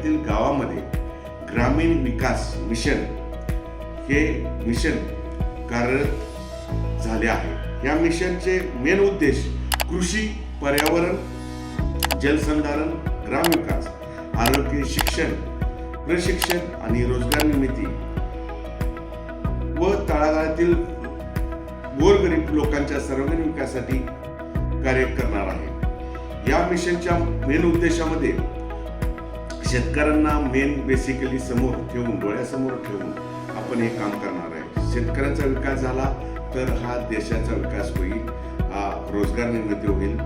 तालुक्यातील गावामध्ये ग्रामीण विकास मिशन हे मिशन कार्यरत झाले आहे। या मिशनचे मेन उद्देश कृषी, पर्यावरण, जलसंधारण, ग्रामविकास, आरोग्य, शिक्षण, प्रशिक्षण आणि रोजगार निर्मिती व तळागाळातील गोरगरीब लोकांच्या सर्वांगीण विकासासाठी कार्य करणार आहे। या मिशनच्या मेन उद्देशामध्ये शेतकऱ्यांना बेसिकली समोर ठेवून, डोळ्यासमोर ठेवून आपण हे काम करणार आहे। शेतकऱ्यांचा विकास झाला तर हा देशाचा विकास होईल, हा रोजगार निर्मिती होईल।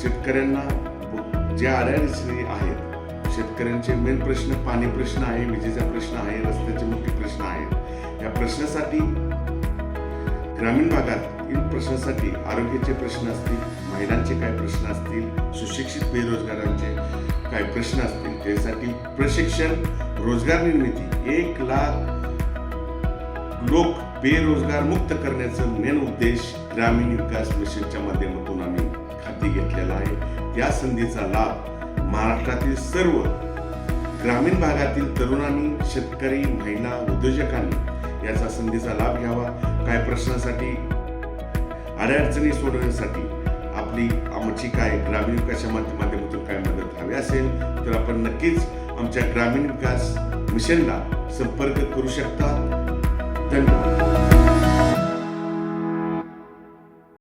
शेतकऱ्यांना ज्या अडचणी आहेत, शेतकऱ्यांचे मेन प्रश्न पाणी प्रश्न आहे, विजेचा प्रश्न आहे, रस्त्याचे मोठे प्रश्न आहेत। या प्रश्नासाठी ग्रामीण भागातील प्रश्नासाठी आरोग्याचे प्रश्न असतील, महिलांचे काय प्रश्न असतील, सुशिक्षित बेरोजगारांचे काय प्रश्न असतील, त्यासाठी प्रशिक्षण, रोजगार निर्मिती, 1 लाख लोक बेरोजगार मुक्त करण्याचा मेन उद्देश ग्रामीण विकास मिशनच्या माध्यमातून आम्ही हाती घेतलेला आहे। त्या संधीचा लाभ महाराष्ट्रातील सर्व ग्रामीण भागातील तरुणांनी, शेतकरी, महिला, उद्योजकांनी याचा संधीचा लाभ घ्यावा। काय प्रश्नासाठी, अडचणी सोडवण्यासाठी आमची काय ग्रामीण विकासाच्या माध्यमातून काय मदत हवी असेल तर आपण नक्कीच आमच्या ग्रामीण विकास मिशनला संपर्क करू शकता। धन्यवाद।